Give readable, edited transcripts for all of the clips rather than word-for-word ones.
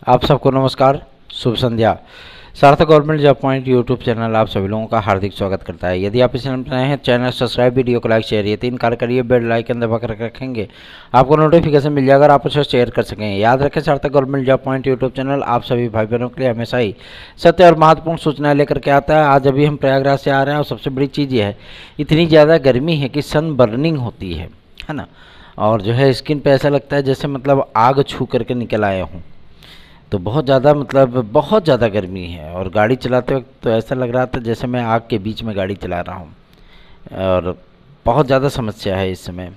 आप सबको नमस्कार, शुभ संध्या। सार्थक government job point YouTube channel आप सभी लोगों का हार्दिक स्वागत करता है। यदि आप इस चैनल पर नए हैं, चैनल सब्सक्राइब, वीडियो को लाइक, शेयर, ये 3 कार्य करिए। बेल आइकन दबा कर रखेंगे, आपको नोटिफिकेशन मिल जाएगा, आप उसे शेयर कर सकें। याद रखें, सार्थक government job point YouTube channel आप सभी भाई बहनों के लिए हमेशा ही सत्य और महत्वपूर्ण सूचनाएं लेकर के आता है। आज अभी हम प्रयागराज से आ रहे हैं और सबसे बड़ी चीज़ ये है, इतनी ज़्यादा गर्मी है कि सन बर्निंग होती है ना, और जो है स्किन पे ऐसा लगता है जैसे मतलब आग छू करके निकल आया हूँ। तो बहुत ज़्यादा बहुत ज़्यादा गर्मी है और गाड़ी चलाते वक्त तो ऐसा लग रहा था जैसे मैं आग के बीच में गाड़ी चला रहा हूँ। और बहुत ज़्यादा समस्या है इस समय।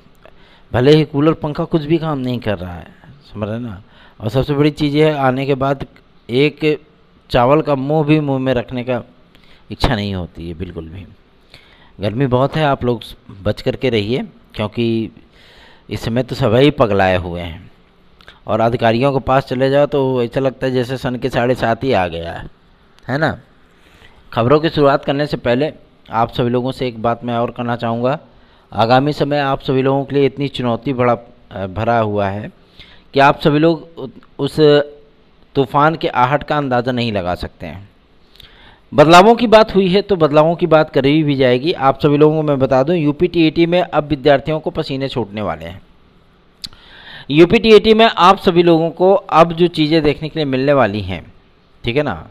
भले ही कूलर पंखा कुछ भी काम नहीं कर रहा है, समझ रहे ना। और सबसे बड़ी चीज़ ये है, आने के बाद एक चावल का मुँह भी मुँह में रखने का इच्छा नहीं होती है बिल्कुल भी। गर्मी बहुत है, आप लोग बच करके रहिए, क्योंकि इस समय तो सभी पगलाए हुए हैं। और अधिकारियों के पास चले जाओ तो ऐसा लगता है जैसे सन के 7:30 ही आ गया है ना। खबरों की शुरुआत करने से पहले आप सभी लोगों से एक बात मैं और करना चाहूँगा। आगामी समय आप सभी लोगों के लिए इतनी चुनौती भरा हुआ है कि आप सभी लोग उस तूफ़ान के आहट का अंदाज़ा नहीं लगा सकते हैं। बदलावों की बात हुई है तो बदलावों की बात करी भी जाएगी। आप सभी लोगों को मैं बता दूं, यूपी टीईटी में अब विद्यार्थियों को पसीने छूटने वाले हैं। यूपी टीईटी में आप सभी लोगों को अब जो चीज़ें देखने के लिए मिलने वाली हैं, ठीक है ना,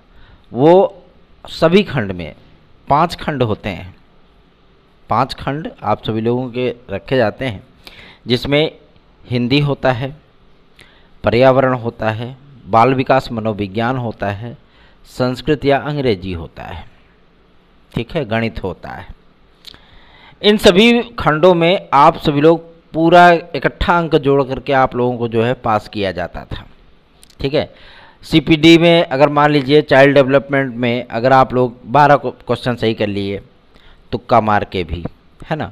वो सभी खंड में 5 खंड होते हैं। 5 खंड आप सभी लोगों के रखे जाते हैं, जिसमें हिंदी होता है, पर्यावरण होता है, बाल विकास मनोविज्ञान होता है, संस्कृत या अंग्रेजी होता है, ठीक है, गणित होता है। इन सभी खंडों में आप सभी लोग पूरा इकट्ठा अंक जोड़ करके आप लोगों को जो है पास किया जाता था, ठीक है। सीपीडी में अगर मान लीजिए चाइल्ड डेवलपमेंट में अगर आप लोग 12 क्वेश्चन सही कर लिए, तुक्का मार के भी, है ना,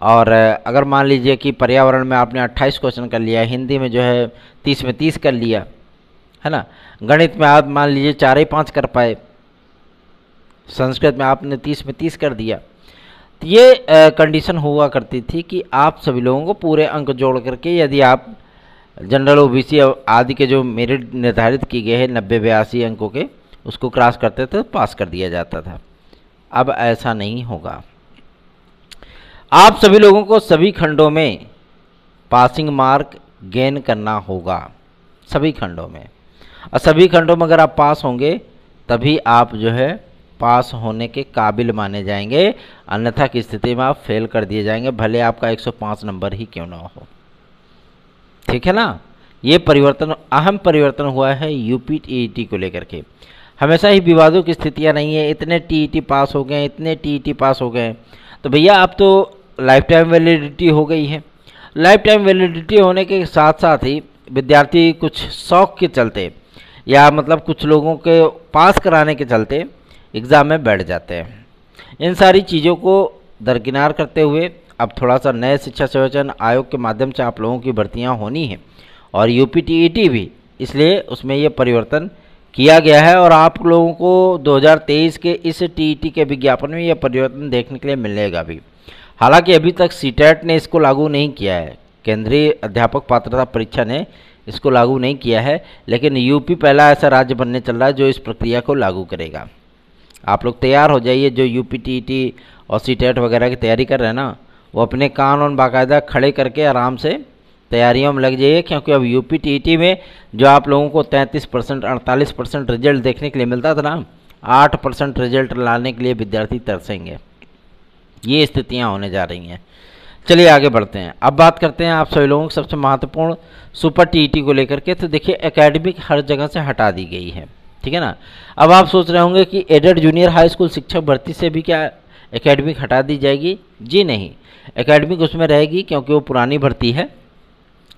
और अगर मान लीजिए कि पर्यावरण में आपने 28 क्वेश्चन कर लिया, हिंदी में जो है 30 में 30 कर लिया, है ना, गणित में आप मान लीजिए 4 ही 5 कर पाए, संस्कृत में आपने 30 में 30 कर दिया। तो ये कंडीशन हुआ करती थी कि आप सभी लोगों को पूरे अंक जोड़ करके, यदि आप जनरल ओबीसी आदि के जो मेरिट निर्धारित की गए हैं 90-82 अंकों के, उसको क्रॉस करते थे तो पास कर दिया जाता था। अब ऐसा नहीं होगा। आप सभी लोगों को सभी खंडों में पासिंग मार्क गेन करना होगा, सभी खंडों में। और सभी खंडों में अगर आप पास होंगे तभी आप जो है पास होने के काबिल माने जाएंगे, अन्यथा की स्थिति में आप फेल कर दिए जाएंगे, भले आपका 105 नंबर ही क्यों ना हो, ठीक है ना। ये परिवर्तन, अहम परिवर्तन हुआ है यूपी टीईटी को लेकर के। हमेशा ही विवादों की स्थितियां नहीं है, इतने टीईटी पास हो गए, इतने टीईटी पास हो गए, तो भैया अब तो लाइफ टाइम वैलिडिटी हो गई है। लाइफ टाइम वैलिडिटी होने के साथ साथ ही विद्यार्थी कुछ शौक के चलते या मतलब कुछ लोगों के पास कराने के चलते एग्ज़ाम में बैठ जाते हैं। इन सारी चीज़ों को दरकिनार करते हुए अब थोड़ा सा नए शिक्षा संयोजन आयोग के माध्यम से आप लोगों की भर्तियां होनी है, और यूपी टीईटी भी, इसलिए उसमें ये परिवर्तन किया गया है। और आप लोगों को 2023 के इस टीईटी के विज्ञापन में यह परिवर्तन देखने के लिए मिलेगा भी। हालांकि अभी तक सीटेट ने इसको लागू नहीं किया है, केंद्रीय अध्यापक पात्रता परीक्षा ने इसको लागू नहीं किया है, लेकिन यूपी पहला ऐसा राज्य बनने चल रहा है जो इस प्रक्रिया को लागू करेगा। आप लोग तैयार हो जाइए, जो यूपी टीईटी और सीटेट वगैरह की तैयारी कर रहे हैं ना, वो अपने कान और बाकायदा खड़े करके आराम से तैयारियों में लग जाइए, क्योंकि अब यूपी टीईटी में जो आप लोगों को 33% 48% रिजल्ट देखने के लिए मिलता था ना, 8% रिजल्ट लाने के लिए विद्यार्थी तरसेंगे। ये स्थितियाँ होने जा रही हैं। चलिए आगे बढ़ते हैं। अब बात करते हैं आप सभी लोगों की सबसे महत्वपूर्ण सुपर टीईटी को लेकर के। तो देखिए, एकेडमिक हर जगह से हटा दी गई है, ठीक है ना। अब आप सोच रहे होंगे कि एडेड जूनियर हाई स्कूल शिक्षक भर्ती से भी क्या एकेडमिक हटा दी जाएगी? जी नहीं, एकेडमिक उसमें रहेगी, क्योंकि वो पुरानी भर्ती है।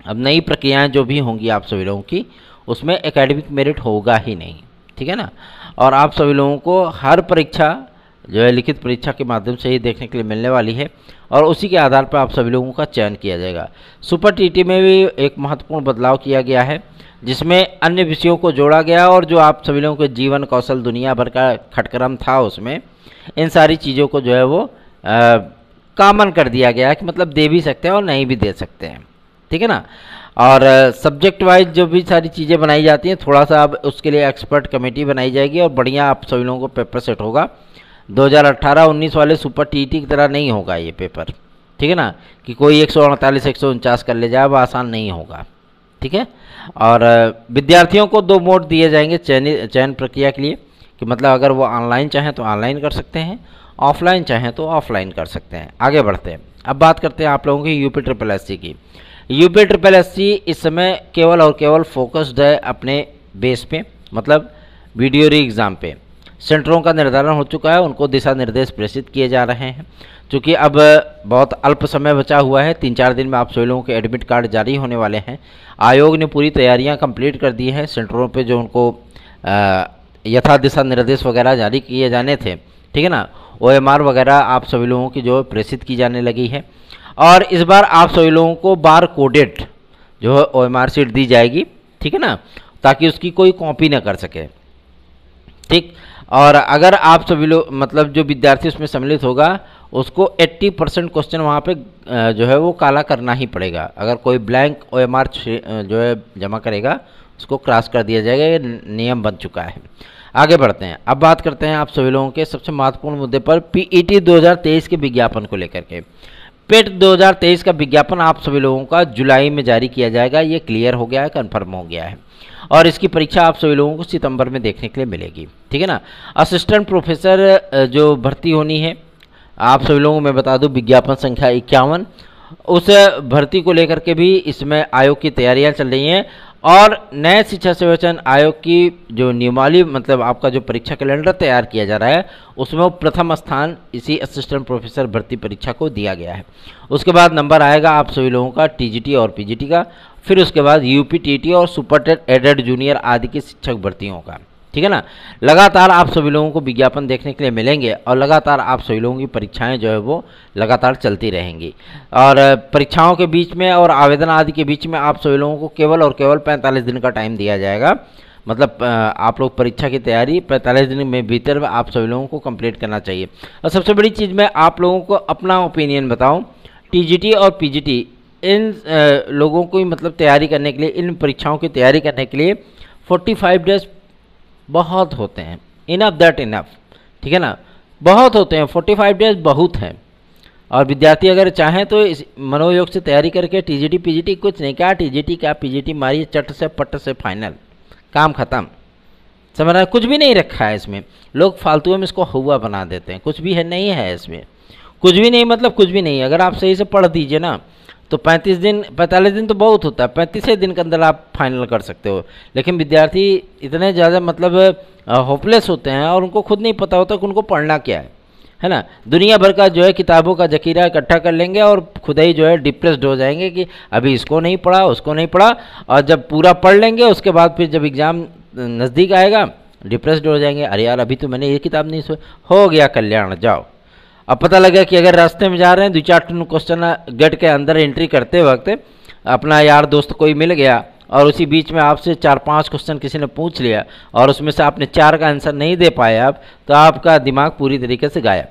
अब नई प्रक्रियाएं जो भी होंगी आप सभी लोगों की, उसमें एकेडमिक मेरिट होगा ही नहीं, ठीक है ना। और आप सभी लोगों को हर परीक्षा जो है लिखित परीक्षा के माध्यम से ही देखने के लिए मिलने वाली है, और उसी के आधार पर आप सभी लोगों का चयन किया जाएगा। सुपर टीईटी में भी एक महत्वपूर्ण बदलाव किया गया है, जिसमें अन्य विषयों को जोड़ा गया, और जो आप सभी लोगों के जीवन कौशल दुनिया भर का खटकरम था उसमें इन सारी चीज़ों को जो है वो कॉमन कर दिया गया कि मतलब दे भी सकते हैं और नहीं भी दे सकते हैं, ठीक है ना। और सब्जेक्ट वाइज जो भी सारी चीज़ें बनाई जाती हैं, थोड़ा सा अब उसके लिए एक्सपर्ट कमेटी बनाई जाएगी और बढ़िया आप सभी लोगों को पेपर सेट होगा। 2018-19 वाले सुपर टीटी की तरह नहीं होगा ये पेपर, ठीक है ना, कि कोई 148 149 कर ले जाए, वो आसान नहीं होगा, ठीक है। और विद्यार्थियों को 2 मोड दिए जाएंगे चयन प्रक्रिया के लिए, कि मतलब अगर वो ऑनलाइन चाहें तो ऑनलाइन कर सकते हैं, ऑफलाइन चाहें तो ऑफलाइन कर सकते हैं। आगे बढ़ते हैं, अब बात करते हैं आप लोगों की UPSSC की। UPSSC इस समय केवल और केवल फोकस्ड है अपने बेस पे, मतलब वीडियो री एग्ज़ाम पे। सेंटरों का निर्धारण हो चुका है, उनको दिशा निर्देश प्रेषित किए जा रहे हैं। चूँकि अब बहुत अल्प समय बचा हुआ है, 3-4 दिन में आप सभी लोगों के एडमिट कार्ड जारी होने वाले हैं। आयोग ने पूरी तैयारियां कंप्लीट कर दी हैं। सेंटरों पे जो उनको यथा दिशा निर्देश वगैरह जारी किए जाने थे, ठीक है ना, OMR वगैरह आप सभी लोगों की जो प्रेषित की जाने लगी है। और इस बार आप सभी लोगों को बार कोडेड जो है OMR शीट दी जाएगी, ठीक है ना, ताकि उसकी कोई कॉपी ना कर सके, ठीक। और अगर आप सभी लोग मतलब जो विद्यार्थी उसमें सम्मिलित होगा उसको 80% क्वेश्चन वहाँ पे जो है वो काला करना ही पड़ेगा। अगर कोई ब्लैंक OMR जो है जमा करेगा उसको क्रॉस कर दिया जाएगा, ये नियम बन चुका है। आगे बढ़ते हैं, अब बात करते हैं आप सभी लोगों के सबसे महत्वपूर्ण मुद्दे पर, PET 2023 के विज्ञापन को लेकर के। पेट 2023 का विज्ञापन आप सभी लोगों का जुलाई में जारी किया जाएगा, ये क्लियर हो गया है, कन्फर्म हो गया है। और इसकी परीक्षा आप सभी लोगों को सितंबर में देखने के लिए मिलेगी, ठीक है ना। असिस्टेंट प्रोफेसर जो भर्ती होनी है, आप सभी लोगों को मैं बता दूं विज्ञापन संख्या 51, उस भर्ती को लेकर के भी इसमें आयोग की तैयारियां चल रही हैं। और नए शिक्षा सेवचयन आयोग की जो नियमावली मतलब आपका जो परीक्षा कैलेंडर तैयार किया जा रहा है उसमें वो प्रथम स्थान इसी असिस्टेंट प्रोफेसर भर्ती परीक्षा को दिया गया है। उसके बाद नंबर आएगा आप सभी लोगों का TGT और PGT का, फिर उसके बाद UPTT और सुपर एडेड जूनियर आदि की शिक्षक भर्तियों का, ठीक है ना। लगातार आप सभी लोगों को विज्ञापन देखने के लिए मिलेंगे और लगातार आप सभी लोगों की परीक्षाएं जो है वो लगातार चलती रहेंगी। और परीक्षाओं के बीच में और आवेदन आदि के बीच में आप सभी लोगों को केवल और केवल 45 दिन का टाइम दिया जाएगा। मतलब आप लोग परीक्षा की तैयारी 45 दिन में भीतर में आप सभी लोगों को कंप्लीट करना चाहिए। और सबसे बड़ी चीज़ मैं आप लोगों को अपना ओपिनियन बताऊँ, TGT और PGT इन लोगों को मतलब तैयारी करने के लिए, इन परीक्षाओं की तैयारी करने के लिए 45 डेज बहुत होते हैं, इनफ दैट इनफ, ठीक है ना, बहुत होते हैं, 45 डेज बहुत हैं। और विद्यार्थी अगर चाहें तो इस मनोयोग से तैयारी करके TGT PGT कुछ नहीं, क्या TGT क्या PGT, मारिए चट से पट से फाइनल, काम ख़त्म। समझ रहे हैं, कुछ भी नहीं रखा है इसमें, लोग फालतू में इसको हुआ बना देते हैं, कुछ भी है नहीं है इसमें, कुछ भी नहीं, मतलब कुछ भी नहीं। अगर आप सही से पढ़ दीजिए ना तो 45 दिन तो बहुत होता है, 35 दिन के अंदर आप फाइनल कर सकते हो। लेकिन विद्यार्थी इतने ज़्यादा मतलब होपलेस होते हैं और उनको खुद नहीं पता होता कि उनको पढ़ना क्या है ना। दुनिया भर का जो है किताबों का जखीरा इकट्ठा कर लेंगे और खुद ही जो है डिप्रेस्ड हो जाएंगे कि अभी इसको नहीं पढ़ा उसको नहीं पढ़ा, और जब पूरा पढ़ लेंगे उसके बाद फिर जब एग्ज़ाम नज़दीक आएगा डिप्रेस्ड हो जाएंगे, अरे यार अभी तो मैंने ये किताब नहीं हो गया कल्याण, जाओ। अब पता लगा कि अगर रास्ते में जा रहे हैं 2-4 क्वेश्चन गेट के अंदर एंट्री करते वक्त अपना यार दोस्त कोई मिल गया और उसी बीच में आपसे 4-5 क्वेश्चन किसी ने पूछ लिया और उसमें से आपने 4 का आंसर नहीं दे पाए आप, तो आपका दिमाग पूरी तरीके से गायब,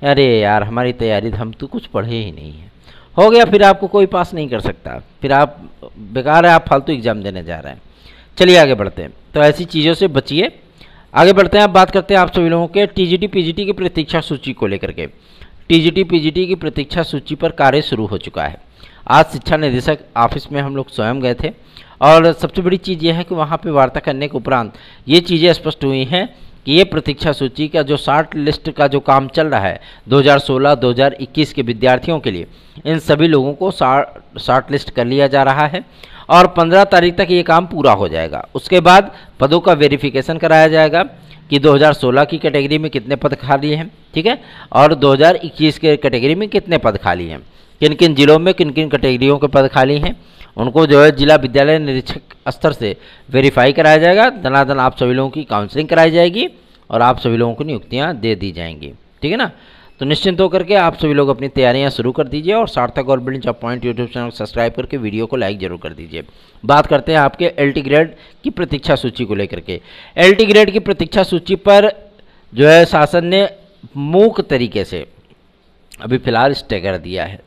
अरे यार हमारी तैयारी हम तो कुछ पढ़े ही नहीं है, हो गया, फिर आपको कोई पास नहीं कर सकता, फिर आप बेकार है, आप फालतू एग्जाम देने जा रहे हैं। चलिए आगे बढ़ते हैं, तो ऐसी चीज़ों से बचिए। आगे बढ़ते हैं, अब बात करते हैं आप सभी लोगों के TGT PGT की प्रतीक्षा सूची को लेकर के। TGT PGT की प्रतीक्षा सूची पर कार्य शुरू हो चुका है। आज शिक्षा निदेशक ऑफिस में हम लोग स्वयं गए थे और सबसे बड़ी चीज़ यह है कि वहाँ पे वार्ता करने के उपरांत ये चीज़ें स्पष्ट हुई हैं कि ये प्रतीक्षा सूची का जो शॉर्ट लिस्ट का जो काम चल रहा है 2016-2021 के विद्यार्थियों के लिए, इन सभी लोगों को शॉर्ट लिस्ट कर लिया जा रहा है और 15 तारीख तक ये काम पूरा हो जाएगा। उसके बाद पदों का वेरिफिकेशन कराया जाएगा कि 2016 की कैटेगरी में कितने पद खाली हैं, ठीक है, और 2021 के कैटेगरी में कितने पद खाली हैं, किन किन जिलों में किन किन कैटेगरियों के पद खाली हैं, उनको जो है जिला विद्यालय निरीक्षक स्तर से वेरीफाई कराया जाएगा। धनाधन आप सभी लोगों की काउंसलिंग कराई जाएगी और आप सभी लोगों को नियुक्तियाँ दे दी जाएंगी, ठीक है ना। तो निश्चिंत होकर के आप सभी लोग अपनी तैयारियां शुरू कर दीजिए और सार्थक government job point YouTube channel subscribe करके वीडियो को लाइक जरूर कर दीजिए। बात करते हैं आपके LT ग्रेड की प्रतीक्षा सूची को लेकर के। LT ग्रेड की प्रतीक्षा सूची पर जो है शासन ने मूक तरीके से अभी फिलहाल स्टे कर दिया है।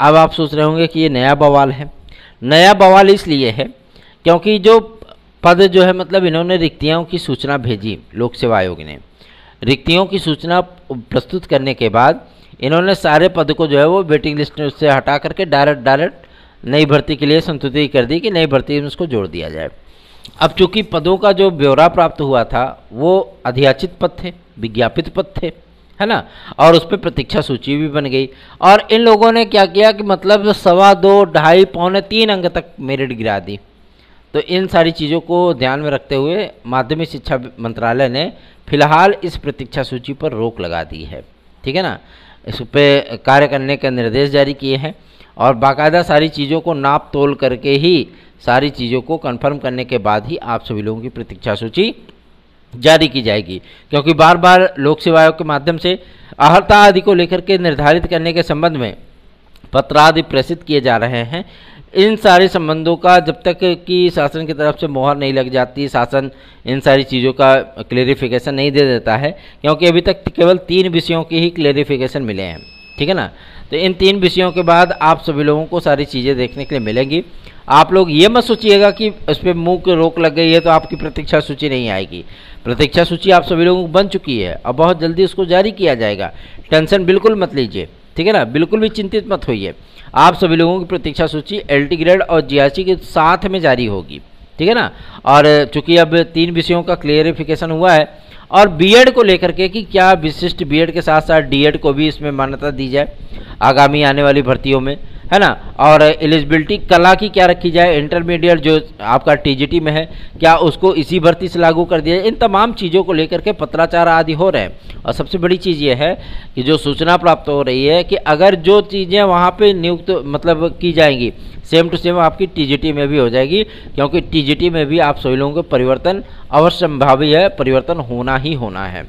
अब आप सोच रहे होंगे कि ये नया बवाल है, नया बवाल इसलिए है क्योंकि जो पद जो है मतलब इन्होंने रिक्तियों की सूचना भेजी, लोक सेवा आयोग ने रिक्तियों की सूचना प्रस्तुत करने के बाद इन्होंने सारे पद को जो है वो वेटिंग लिस्ट से हटा करके डायरेक्ट नई भर्ती के लिए संस्तुति कर दी कि नई भर्ती में उसको जोड़ दिया जाए। अब चूंकि पदों का जो ब्यौरा प्राप्त हुआ था वो अधियाचित पद थे, विज्ञापित पद थे, है ना, और उस पर प्रतीक्षा सूची भी बन गई। और इन लोगों ने क्या किया कि मतलब 2.25, 2.5, पौने 3 अंक तक मेरिट गिरा दी। तो इन सारी चीज़ों को ध्यान में रखते हुए माध्यमिक शिक्षा मंत्रालय ने फिलहाल इस प्रतीक्षा सूची पर रोक लगा दी है, ठीक है ना। इस पर कार्य करने के निर्देश जारी किए हैं और बाकायदा सारी चीज़ों को नाप तोल करके ही सारी चीज़ों को कंफर्म करने के बाद ही आप सभी लोगों की प्रतीक्षा सूची जारी की जाएगी। क्योंकि बार बार लोक सेवा आयोग के माध्यम से अर्हता आदि को लेकर के निर्धारित करने के संबंध में पत्र आदि प्रेषित किए जा रहे हैं। इन सारे संबंधों का जब तक कि शासन की तरफ से मोहर नहीं लग जाती, शासन इन सारी चीज़ों का क्लेरिफिकेशन नहीं दे देता है, क्योंकि अभी तक केवल 3 विषयों के ही क्लेरिफिकेशन मिले हैं, ठीक है ना। तो इन 3 विषयों के बाद आप सभी लोगों को सारी चीज़ें देखने के लिए मिलेंगी। आप लोग ये मत सोचिएगा कि उस पर मुँह की रोक लग गई है तो आपकी प्रतीक्षा सूची नहीं आएगी। प्रतीक्षा सूची आप सभी लोगों को बन चुकी है और बहुत जल्दी उसको जारी किया जाएगा। टेंशन बिल्कुल मत लीजिए, ठीक है ना, बिल्कुल भी चिंतित मत होइए। आप सभी लोगों की प्रतीक्षा सूची LT ग्रेड और GRC के साथ में जारी होगी, ठीक है ना। और चूंकि अब 3 विषयों का क्लियरिफिकेशन हुआ है और बीएड को लेकर के कि क्या विशिष्ट बीएड के साथ साथ डीएड को भी इसमें मान्यता दी जाए आगामी आने वाली भर्तियों में, है ना। और एलिजिबिलिटी कला की क्या रखी जाए, इंटरमीडिएट जो आपका TGT में है क्या उसको इसी भर्ती से लागू कर दिया जाए। इन तमाम चीज़ों को लेकर के पत्राचार आदि हो रहे हैं। और सबसे बड़ी चीज़ ये है कि जो सूचना प्राप्त हो रही है कि अगर जो चीज़ें वहाँ पे नियुक्त मतलब की जाएंगी सेम टू सेम आपकी TGT में भी हो जाएगी, क्योंकि TGT में भी आप सभी लोगों को परिवर्तन अवश्य संभावी है, परिवर्तन होना ही होना है,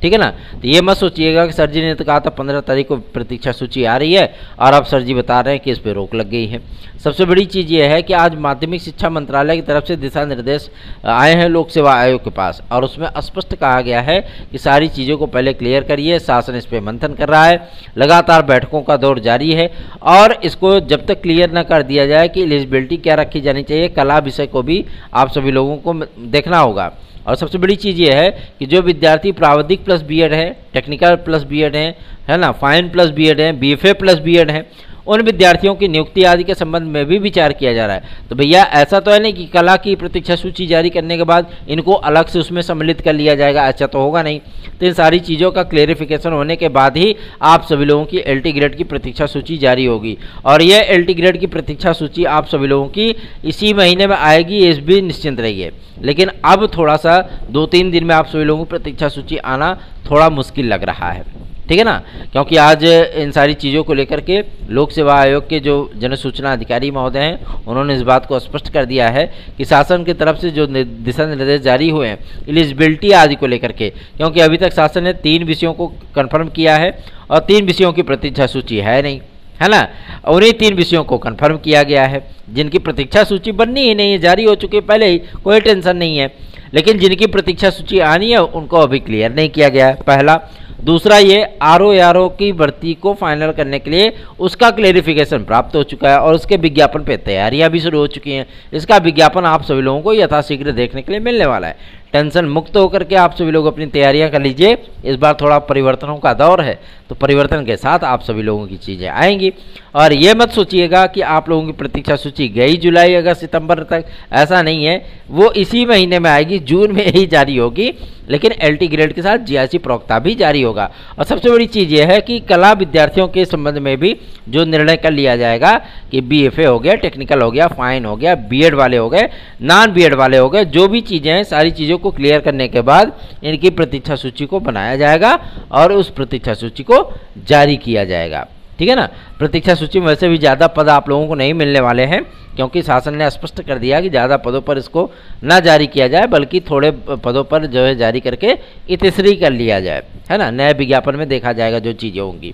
ठीक है ना। तो ये मत सोचिएगा कि सर जी ने तो कहा था 15 तारीख को प्रतीक्षा सूची आ रही है और अब सर जी बता रहे हैं कि इस पर रोक लग गई है। सबसे बड़ी चीज़ ये है कि आज माध्यमिक शिक्षा मंत्रालय की तरफ से दिशा निर्देश आए हैं लोक सेवा आयोग के पास और उसमें स्पष्ट कहा गया है कि सारी चीज़ों को पहले क्लियर करिए। शासन इस पर मंथन कर रहा है, लगातार बैठकों का दौर जारी है और इसको जब तक क्लियर न कर दिया जाए कि एलिजिबिलिटी क्या रखी जानी चाहिए, कला विषय को भी आप सभी लोगों को देखना होगा। और सबसे बड़ी चीज़ ये है कि जो विद्यार्थी प्राविधिक प्लस बीएड है, टेक्निकल प्लस बीएड है ना, फाइन प्लस बीएड है, BFA प्लस बीएड है, उन विद्यार्थियों की नियुक्ति आदि के संबंध में भी विचार किया जा रहा है। तो भैया ऐसा तो है नहीं कि कला की प्रतीक्षा सूची जारी करने के बाद इनको अलग से उसमें सम्मिलित कर लिया जाएगा, ऐसा तो होगा नहीं। तो इन सारी चीज़ों का क्लेरिफिकेशन होने के बाद ही आप सभी लोगों की LT ग्रेड की प्रतीक्षा सूची जारी होगी और यह LT ग्रेड की प्रतीक्षा सूची आप सभी लोगों की इसी महीने में आएगी, इस भी निश्चिंत रहिए। लेकिन अब थोड़ा सा 2-3 दिन में आप सभी लोगों की प्रतीक्षा सूची आना थोड़ा मुश्किल लग रहा है, ठीक है ना, क्योंकि आज इन सारी चीज़ों को लेकर के लोक सेवा आयोग के जो जन सूचना अधिकारी महोदय हैं उन्होंने इस बात को स्पष्ट कर दिया है कि शासन की तरफ से जो दिशा निर्देश जारी हुए हैं एलिजिबिलिटी आदि को लेकर के, क्योंकि अभी तक शासन ने 3 विषयों को कन्फर्म किया है और 3 विषयों की प्रतीक्षा सूची है नहीं, है ना। उन्हीं 3 विषयों को कन्फर्म किया गया है जिनकी प्रतीक्षा सूची बननी ही नहीं है, जारी हो चुकी है पहले ही, कोई टेंशन नहीं है। लेकिन जिनकी प्रतीक्षा सूची आनी है उनको अभी क्लियर नहीं किया गया है, पहला। दूसरा, ये RO की भर्ती को फाइनल करने के लिए उसका क्लेरिफिकेशन प्राप्त हो चुका है और उसके विज्ञापन पे तैयारियां भी शुरू हो चुकी हैं। इसका विज्ञापन आप सभी लोगों को यथाशीघ्र देखने के लिए मिलने वाला है। टेंशन मुक्त होकर के आप सभी लोग अपनी तैयारियां कर लीजिए। इस बार थोड़ा परिवर्तनों का दौर है तो परिवर्तन के साथ आप सभी लोगों की चीज़ें आएंगी। और ये मत सोचिएगा कि आप लोगों की प्रतीक्षा सूची गई जुलाई अगस्त सितंबर तक, ऐसा नहीं है, वो इसी महीने में आएगी, जून में ही जारी होगी। लेकिन LT ग्रेड के साथ GRC प्रवक्ता भी जारी होगा। और सबसे बड़ी चीज़ ये है कि कला विद्यार्थियों के संबंध में भी जो निर्णय कर लिया जाएगा कि BFA हो गया, टेक्निकल हो गया, फाइन हो गया, बीएड वाले हो गए, नॉन बीएड वाले हो गए, जो भी चीज़ें हैं सारी चीज़ों को क्लियर करने के बाद इनकी प्रतीक्षा सूची को बनाया जाएगा और उस प्रतीक्षा सूची को जारी किया जाएगा, ठीक है ना। प्रतीक्षा सूची में वैसे भी ज़्यादा पद आप लोगों को नहीं मिलने वाले हैं, क्योंकि शासन ने स्पष्ट कर दिया कि ज़्यादा पदों पर इसको ना जारी किया जाए, बल्कि थोड़े पदों पर जो है जारी करके इतिश्री कर लिया जाए, है ना। नए विज्ञापन में देखा जाएगा जो चीज़ें होंगी।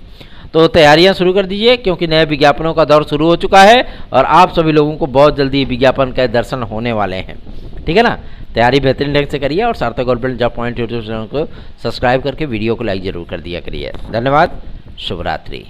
तो तैयारियां शुरू कर दीजिए, क्योंकि नए विज्ञापनों का दौर शुरू हो चुका है और आप सभी लोगों को बहुत जल्दी विज्ञापन के दर्शन होने वाले हैं, ठीक है ना। तैयारी बेहतरीन ढंग से करिए और सार्थक government job point YouTube channel को सब्सक्राइब करके वीडियो को लाइक जरूर कर दिया करिए। धन्यवाद, शुभ रात्रि।